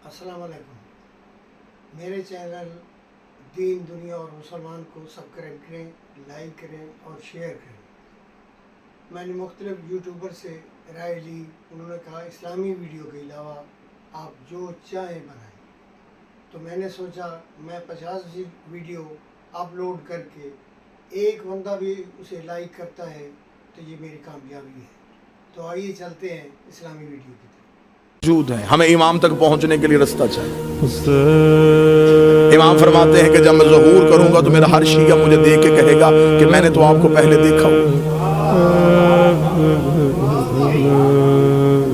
अस्सलाम वालेकुम। मेरे चैनल दीन दुनिया और मुसलमान को सब्सक्राइब करें, लाइक करें और शेयर करें। मैंने मुख्तलिफ यूट्यूबर से राय ली, उन्होंने कहा इस्लामी वीडियो के अलावा आप जो चाहें बनाएं। तो मैंने सोचा मैं 50 वीडियो अपलोड करके एक बंदा भी उसे लाइक करता है तो ये मेरी कामयाबी है। तो आइए चलते हैं इस्लामी वीडियो की तरफ। मौजूद है, हमें इमाम तक पहुंचने के लिए रास्ता चाहिए। इमाम फरमाते हैं कि जब मैं ज़हूर करूंगा तो मेरा हर शिया मुझे देख के कहेगा कि मैंने तो आपको पहले देखा हो।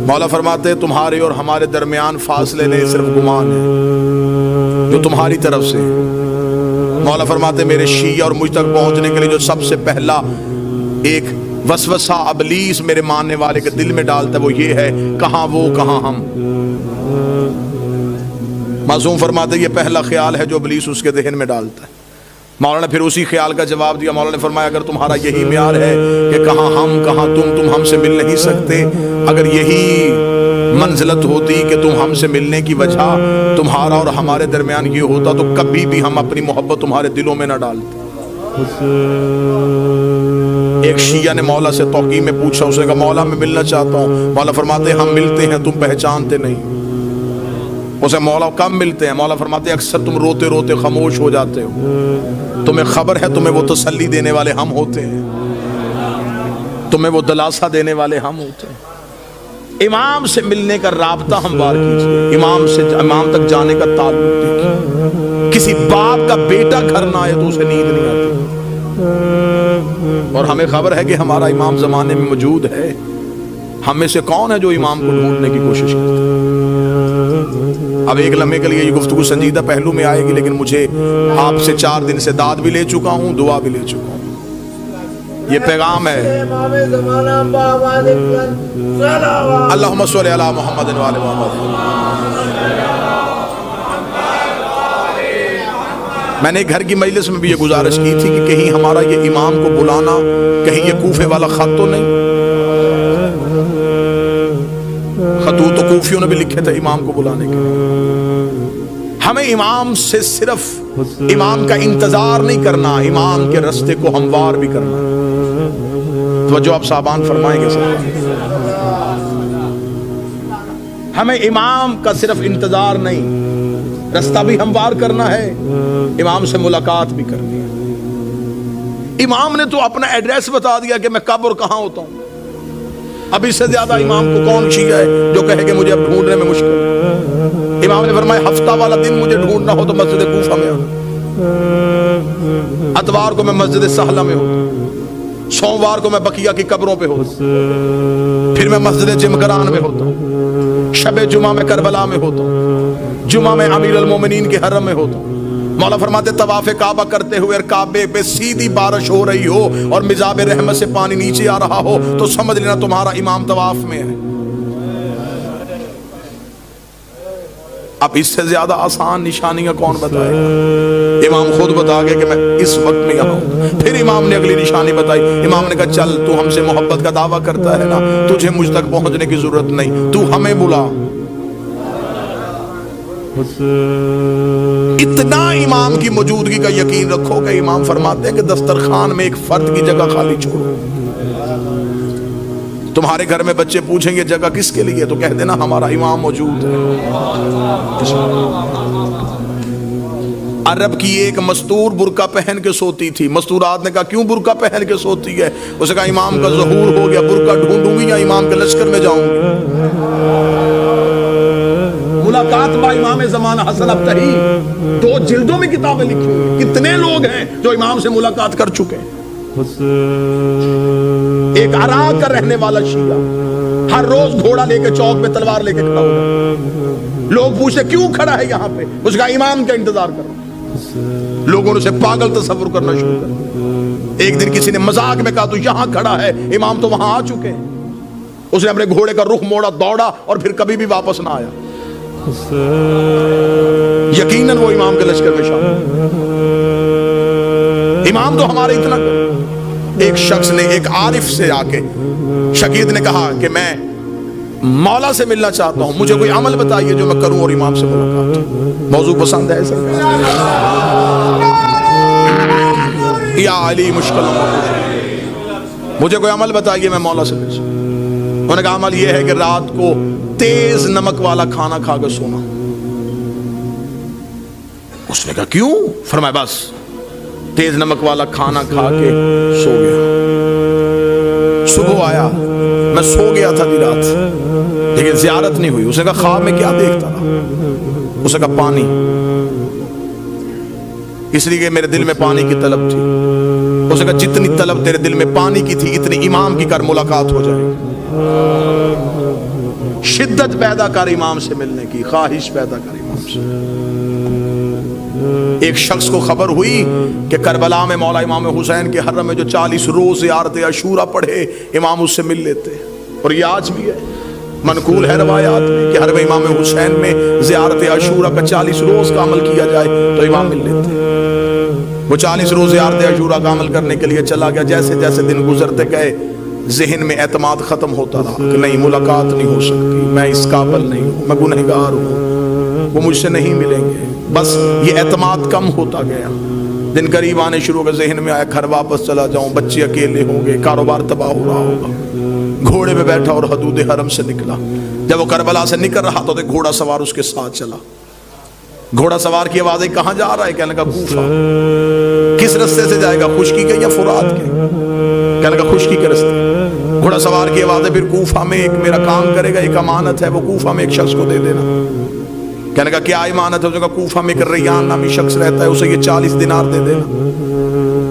मौला फरमाते हैं तुम्हारे और हमारे दरमियान फासले नहीं, सिर्फ गुमान है जो तुम्हारी तरफ से। मौला फरमाते मेरे शिया और मुझ तक पहुंचने के लिए जो सबसे पहला एक वसवसा अबलीस मेरे मानने वाले के दिल में डालता है वो ये है, कहाँ वो कहाँ हम। मासूम फरमाते ये पहला ख्याल है जो अबलीस उसके जहन में डालता है। मौलाना फिर उसी ख्याल का जवाब दिया। मौलाना ने फरमाया अगर तुम्हारा यही म्यार है कि कहाँ हम कहाँ तुम हमसे मिल नहीं सकते, अगर यही मंजिलत होती कि तुम हमसे मिलने की वजह तुम्हारा और हमारे दरमियान ये होता तो कभी भी हम अपनी मोहब्बत तुम्हारे दिलों में ना डालते। एक शिया ने मौला से तौकी में पूछा, उसने कहा मौला मैं मिलना चाहता हूँ। मौला फरमाते हम मिलते हैं, तुम पहचानते नहीं। उसे मौला कब मिलते हैं? मौला फरमाते अक्सर तुम रोते रोते खामोश हो जाते हो, तुम्हें खबर है तुम्हें वो तसल्ली देने वाले हम होते हैं, तुम्हें वो दिलासा देने वाले हम होते हैं। इमाम से मिलने का राबता हमवार कीजिए, इमाम से इमाम तक जाने का ताल्लुक देखिए। किसी बाप का बेटा घर ना आए तो उसे नींद नहीं आती, और हमें खबर है कि हमारा इमाम जमाने में मौजूद है। हम में से कौन है जो इमाम को ढूंढने की कोशिश करता है? अब एक लम्हे के लिए ये गुफ्तगू संजीदा पहलू में आएगी, लेकिन मुझे आपसे 4 दिन से दाद भी ले चुका हूँ, दुआ भी ले चुका हूँ। ये पैगाम है अल्लाहुम्मा सल्ली अला मुहम्मद व आले मुहम्मद। मैंने घर की मजलिस में भी ये गुजारिश की थी कि कहीं हमारा ये इमाम को बुलाना कहीं ये कूफे वाला खत तो नहीं। खतूत तो कूफियों ने भी लिखे थे इमाम को बुलाने के लिए। हमें इमाम से सिर्फ इमाम का इंतजार नहीं करना, इमाम के रास्ते को हमवार भी करना। तो जो आप साबान फरमाएंगे सब, हमें इमाम का सिर्फ इंतजार नहीं, रास्ता भी हमवार करना है, इमाम से मुलाकात भी करनी है। इमाम ने तो अपना एड्रेस बता दिया कि मैं कब और कहां होता हूं। अब इससे ज्यादा इमाम को कौन शिया है जो कहे कि मुझे अब ढूंढने में मुश्किल। इमाम ने फरमाया हफ्ता वाला दिन मुझे ढूंढना हो तो मस्जिद कूफा में आना, अतवार को मैं मस्जिद सहला में होता, सोमवार को मैं बकिया की कब्रों पे होता, फिर मैं मस्जिद जिमगरान में होता, शबे जुमा में करबला में होता, जुमा में अमीर अल मोमिनीन के हरम में होता। मौला फरमाते तवाफ़े काबा करते हुए काबे पे सीधी बारिश हो रही हो और मिजाबे रहमत से पानी नीचे आ रहा हो तो समझ लेना तुम्हारा इमाम तवाफ में है। अब इससे ज्यादा आसान निशानियां कौन बताएगा? इमाम खुद बता गए कि मैं इस वक्त में यहाँ हूं। फिर इमाम ने अगली निशानी बताई। इमाम ने कहा चल तू हमसे मोहब्बत का दावा करता है ना, तुझे मुझ तक पहुंचने की जरूरत नहीं, तू हमें बुला। इतना इमाम की मौजूदगी का यकीन रखो कि इमाम फरमाते हैं कि दस्तरखान में एक फर्द की जगह खाली छोड़ो। तुम्हारे घर में बच्चे पूछेंगे जगह किसके लिए, तो कह देना हमारा इमाम मौजूद है। अरब की एक मस्तूर बुरका पहन के सोती थी। मस्तूरात ने कहा क्यों बुरका पहन के सोती है? उसने कहा इमाम का ज़हूर हो गया, बुरका ढूंढूंगी या इमाम के लश्कर में जाऊंगी। मुलाकात बा इमाम ज़माना हसन अब्तही, 2 जिल्दों में किताबें लिखी हुई। कितने लोग हैं जो इमाम से मुलाकात कर चुके हैं। एक अराक का रहने वाला शिया हर रोज घोड़ा लेके चौक पे तलवार लेके खड़ा होगा। लोग पूछते क्यों खड़ा है यहाँ पे? उसका इमाम का इंतजार कर। लोगों ने उसे पागल तस्वुर करना शुरू कर। एक दिन किसी ने मजाक में कहा तो यहाँ खड़ा है, इमाम तो वहां आ चुके हैं। उसने अपने घोड़े का रुख मोड़ा, दौड़ा और फिर कभी भी वापस ना आया। यकीनन वो इमाम के लश्कर में शामिल। इमाम तो हमारे इतना। एक शख्स ने एक आरिफ से आके, शकीद ने कहा कि मैं मौला से मिलना चाहता हूं, मुझे कोई अमल बताइए जो मैं करूं और इमाम से मुलाकात। मौजू पसंद है सर? या अली मुश्किल, मुझे कोई अमल बताइए मैं मौला से मिल सकूं। उन्होंने कहा अमल यह है कि रात को तेज नमक वाला खाना खा कर सोना। उसने कहा क्यों? फरमाया बस तेज नमक वाला खाना खा के सो गया। सुबह आया, मैं सो गया था रात, लेकिन ज़ियारत नहीं हुई। उसने कहा ख्वाब में क्या देखता था? उसने कहा पानी, इसलिए कि मेरे दिल में पानी की तलब थी। उसने कहा जितनी तलब तेरे दिल में पानी की थी इतनी इमाम की कर, मुलाकात हो जाएगी। शिद्दत पैदा कर इमाम से मिलने की, ख्वाहिश पैदा कर इमाम से। एक शख्स को खबर हुई कि करबला में मौला इमाम हुसैन के हर्रम में जो 40 रोज ज़ियारत अशूरा पढ़े, इमाम उससे मिल लेते। और ये आज भी है, मनकूल है रवायात में कि हर इमाम हुसैन में ज़ियारत अशूरा का 40 रोज का अमल किया जाए तो इमाम मिल लेते। वो 40 रोज ज़ियारत अशूरा का अमल करने के लिए चला गया। जैसे जैसे दिन गुजरते गए ज़हन में एतमाद ख़त्म होता रहा कि नहीं, मुलाकात नहीं हो सकती, मैं इस काबिल नहीं हूँ, मैं गुनहगार हूँ, वो मुझसे नहीं मिलेंगे। बस ये एतमाद कम होता गया। दिन करीब आने शुरू हो गए, ज़हन में आया घर वापस चला जाऊँ, बच्चे अकेले होंगे, कारोबार तबाह हो रहा होगा। घोड़े पे बैठा और हदूद हरम से निकला। जब वो करबला से निकल रहा तो घोड़ा सवार उसके साथ चला। घोड़ा सवार की आवाज़ आई, कहाँ जा रहा है? कहने का कूफा। किस रास्ते से जाएगा, खुशकी के या फुरात के? कहने का खुशकी के रास्ते। घोड़ा सवार की आवाज़ है, फिर कूफा में एक मेरा काम करेगा, एक अमानत है, वो कूफा में एक शख्स को दे देना। कहने का क्या अमानत है? उसने कहा कूफा में एक रैयान नामी शख्स रहता है, उसे ये 40 दिनार दे देना।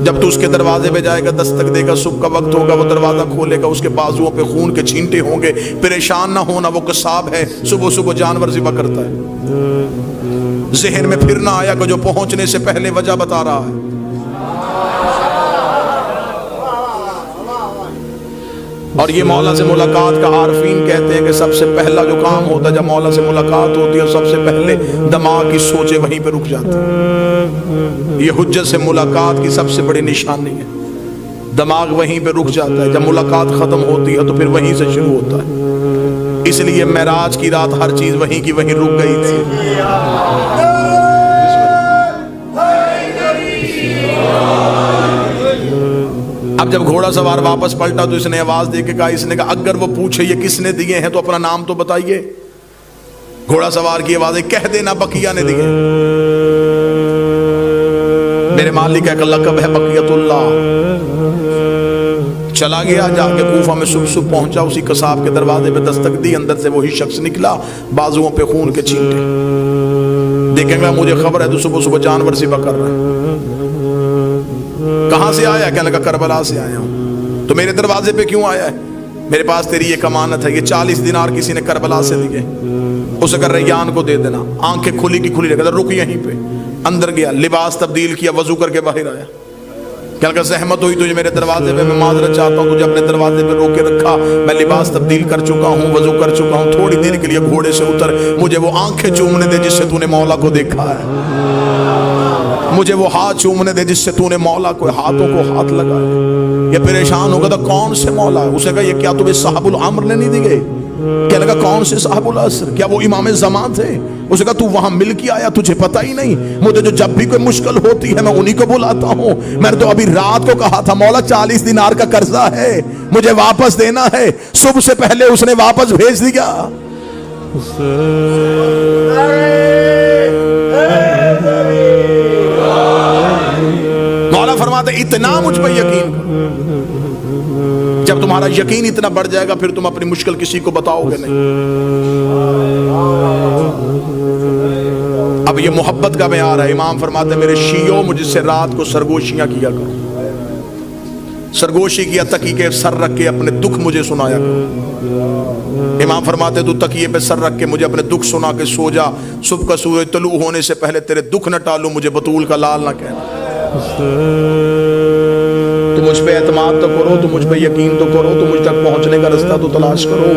जब तू उसके दरवाजे पे जाएगा, दस्तक देगा, सुबह का वक्त होगा, वो दरवाजा खोलेगा, उसके बाजुओं पे खून के छींटे होंगे। परेशान ना होना, वो कसाब है, सुबह सुबह जानवर ज़िबा करता है। ज़हन में फिर ना आया कि जो पहुंचने से पहले वजह बता रहा है। और ये मौला से मुलाकात का आरफीन कहते हैं कि सबसे पहला जो काम होता है जब मौला से मुलाकात होती है, सबसे पहले दिमाग की सोचें वहीं पे रुक जाती है। ये हुज्जत से मुलाकात की सबसे बड़ी निशानी है, दिमाग वहीं पे रुक जाता है। जब मुलाकात ख़त्म होती है तो फिर वहीं से शुरू होता है। इसलिए मेराज की रात हर चीज़ वहीं की वहीं रुक गई थी। अब जब घोड़ा सवार वापस पलटा तो इसने आवाज दे के कहा, इसने कहा अगर वो पूछे ये किसने दिए हैं तो अपना नाम तो बताइए। घोड़ा सवार की आवाज है, कह देना बकिया ने दिए। मेरे मालिक का लक़ब है बकियतुल्लाह। चला गया, जाके कूफा में सुबह पहुंचा, उसी कसाब के दरवाजे पे दस्तक दी, अंदर से वही शख्स निकला, बाजुओं पे खून के छींटे। देखेंगे मुझे खबर है तो सुबह सुबह जानवर ज़िबा कर रहा है। कहाँ से आया? कहने लगा करबला से आया हूँ। तो मेरे दरवाजे पे क्यों आया है? मेरे पास तेरी एक अमानत है, ये 40 दिनार किसी ने करबला से दिए, उसे कर रैयान को दे देना। आंखें खुली की खुली रखा, रुक यहीं पे। अंदर गया, लिबास तब्दील किया, वजू करके बाहर आया। कहने लगा सहमत हुई तुझे मेरे दरवाजे पे, मैं माजरत चाहता हूँ, तुझे अपने दरवाजे पे रोके रखा, मैं लिबास तब्दील कर चुका हूँ, वजू कर चुका हूँ, थोड़ी देर के लिए घोड़े से उतर, मुझे वो आंखें चूमने दे जिससे तूने मौला को देखा है, मुझे वो हाथ चूमने दे जिससे तूने मौला को हाथों को हाथ लगाया। ये परेशान होगा तो कौन से मौला है? उसे कहा ये क्या तुम्हें साहबुल अम्र ने नहीं दी गई? क्या लगा कौन से साहबुल असर? क्या वो इमाम ज़मान थे? उसे कहा तू वहां मिल के आया, तुझे पता ही नहीं? मुझे जो जब भी कोई मुश्किल होती है मैं उन्हीं को बुलाता हूँ। मैंने तो अभी रात को कहा था मौला 40 दिनार का कर्जा है, मुझे वापस देना है। सुबह से पहले उसने वापस भेज दिया। मौला फरमाते इतना मुझ पर यकीन करो। जब तुम्हारा यकीन इतना बढ़ जाएगा फिर तुम अपनी मुश्किल किसी को बताओगे नहीं। अब ये मोहब्बत का बयान है। इमाम फरमाते मेरे शियो मुझसे रात को सरगोशियां किया करो। सरगोशी किया, तकिए के सर रख के अपने दुख मुझे सुनाया करो। इमाम फरमाते तू तकिए पे सर रख के मुझे अपने दुख सुना के सो जा। सुबह का सूरज तलू होने से पहले तेरे दुख न टालू, मुझे बतूल का लाल ना कहना। तो मुझ पे एतमाद तो करो, तो मुझ पे यकीन तो करो, तो मुझ तक पहुंचने का रास्ता तो तलाश करो।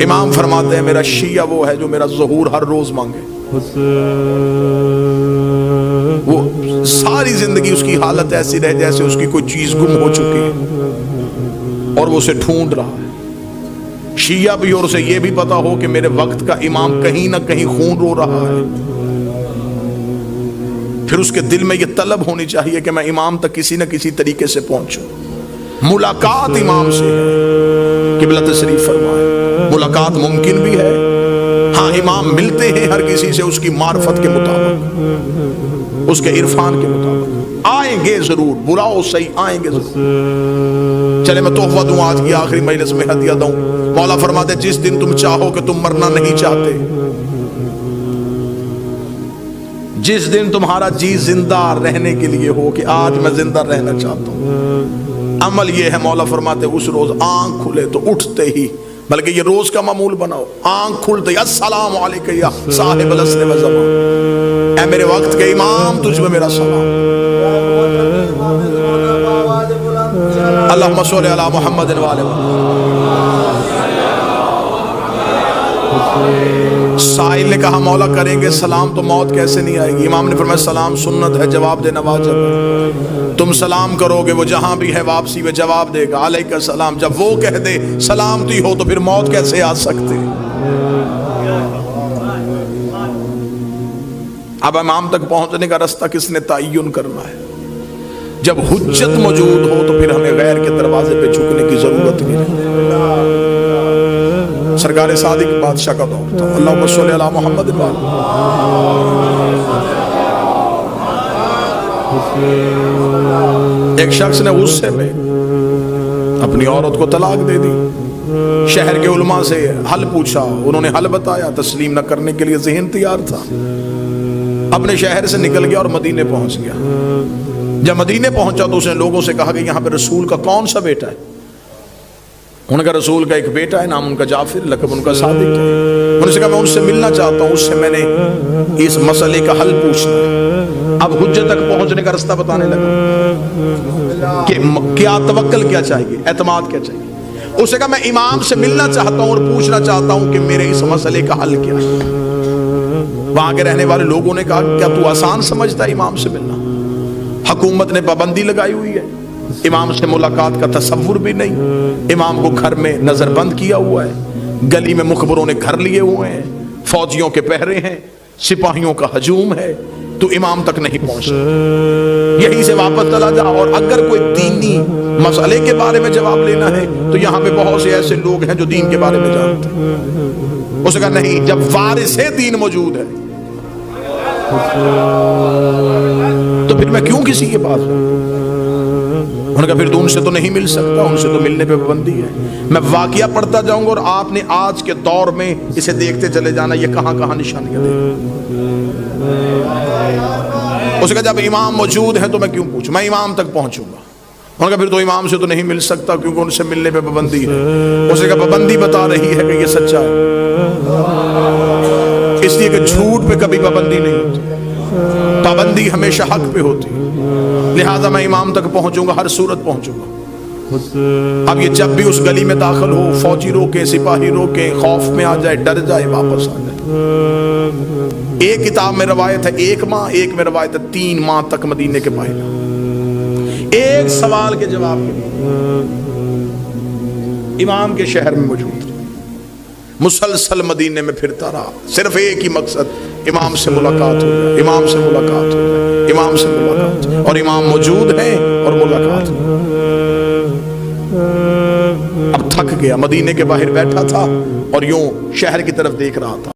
इमाम फरमाते हैं मेरा शिया वो है जो मेरा ज़हूर हर रोज मांगे। वो सारी जिंदगी उसकी हालत ऐसी रहे जैसे उसकी कोई चीज गुम हो चुकी है, اور وہ اسے ڈھونڈ رہا ہے. شیعہ بھی اور اسے یہ بھی پتا ہو کہ میرے وقت کا امام کہیں نہ کہیں خون رو رہا ہے. پھر اس کے دل میں یہ طلب ہونی چاہیے کہ میں امام تک کسی نہ کسی طریقے سے پہنچوں. ملاقات امام سے ہے. قبلہ تشریف فرمائے. ملاقات ممکن بھی ہے. ہاں امام ملتے ہیں ہر کسی سے اس کی معرفت کے مطابق, اس کے عرفان کے مطابق. آئیں گے ضرور, بلاؤ صحیح, آئیں گے ضرور. چلے میں تحفہ دوں آج کی آخری مجلس میں, ہدیہ دوں. مولا فرماتے جس دن تم چاہو کہ تم مرنا نہیں چاہتے, جس دن تمہارا جی زندہ رہنے کے لیے ہو کہ آج میں زندہ رہنا چاہتا ہوں, عمل یہ ہے مولا فرماتے اس روز آنکھ کھلے تو اٹھتے ہی, بلکہ یہ روز کا معمول بناؤ, آنکھ کھلتے ہی السلام علیکم یا صاحب العصر والزمان, اے میرے وقت کے امام تجھ میں میرا سلام. اللہم صلی علی محمد وآلہ سائل نے کہا مولا کریں گے سلام تو موت کیسے نہیں آئے گی؟ امام نے فرمایا سلام سنت ہے, جواب دینا واجب ہے. تم سلام کرو گے وہ جہاں بھی ہے واپسی میں جواب دے گا علیکہ السلام. جب وہ کہہ دے سلامتی ہو تو پھر موت کیسے آ سکتے؟ اب امام تک پہنچنے کا رستہ کس نے تعین کرنا ہے؟ جب حجت موجود ہو تو پھر ہمیں غیر کے دروازے پہ جھکنے کی ضرورت نہیں. سرکار صادق بادشاہ کا دور تھا. اللہم صلی علی محمد ایک شخص نے غصے میں اپنی عورت کو طلاق دے دی. شہر کے علماء سے حل پوچھا, انہوں نے حل بتایا. تسلیم نہ کرنے کے لیے ذہن تیار تھا, اپنے شہر سے نکل گیا اور مدینے پہنچ گیا. جب مدینے پہنچا تو اس نے لوگوں سے کہا کہ یہاں پہ رسول کا کون سا بیٹا ہے؟ ان کا رسول کا ایک بیٹا ہے, نام ان کا جعفر, لقب ان کا صادق ہے. انہوں نے کہا میں ان سے ملنا چاہتا ہوں, اس سے میں نے اس مسئلے کا حل پوچھنا ہے. اب حجت تک پہنچنے کا رستہ بتانے لگا کہ کیا توکل کیا چاہیے, اعتماد کیا چاہیے. اس نے کہا میں امام سے ملنا چاہتا ہوں اور پوچھنا چاہتا ہوں کہ میرے اس مسئلے کا حل کیا ہے. وہاں کے رہنے والے لوگوں نے کہا کیا تو آسان سمجھتا ہے امام سے ملنا؟ حکومت نے پابندی لگائی ہوئی ہے, امام سے ملاقات کا تصور بھی نہیں. امام کو گھر میں نظر بند کیا ہوا ہے, گلی میں مخبروں نے گھر لیے ہوئے ہیں, فوجیوں کے پہرے ہیں, سپاہیوں کا ہجوم ہے, تو امام تک نہیں پہنچتا. یہیں سے واپس چلا جا, اور اگر کوئی دینی مسئلے کے بارے میں جواب لینا ہے تو یہاں پہ بہت سے ایسے لوگ ہیں جو دین کے بارے میں جانتے ہیں. اس نے کہا نہیں, جب وارث دین موجود ہے تو پھر میں کیوں کسی کے پاس ہوں؟ انہوں نے کہا پھر تو ان سے تو نہیں مل سکتا, ان سے تو ملنے پہ پابندی ہے. میں واقعہ پڑھتا جاؤں گا اور آپ نے آج کے دور میں اسے دیکھتے چلے جانا یہ کہاں کہاں نشانیاں دے. اس نے کہا جب امام موجود ہے تو میں کیوں پوچھوں, میں امام تک پہنچوں گا. انہوں نے کہا پھر تو امام سے تو نہیں مل سکتا کیونکہ ان سے ملنے پہ پابندی ہے. اس نے کہا پابندی بتا رہی ہے کہ یہ سچا ہے, اس لیے کہ جھوٹ پہ کبھی پابندی نہیں ہوتی, پابندی ہمیشہ حق پہ ہوتی. لہذا میں امام تک پہنچوں گا, ہر صورت پہنچوں گا. اب یہ جب بھی اس گلی میں داخل ہو, فوجی روکے, سپاہی روکے, خوف میں آ جائے, ڈر جائے, واپس آ جائے. ایک کتاب میں روایت ہے 1 ماہ, ایک میں روایت ہے 3 ماہ تک مدینے کے باہر, ایک سوال کے جواب کے لیے امام کے شہر میں موجود رہا. مسلسل مدینے میں پھرتا رہا, صرف ایک ہی مقصد, امام سے ملاقات ہو جائے, امام سے ملاقات ہو جائے, امام سے ملاقات. اور امام موجود ہیں اور ملاقات. اب تھک گیا, مدینے کے باہر بیٹھا تھا اور یوں شہر کی طرف دیکھ رہا تھا.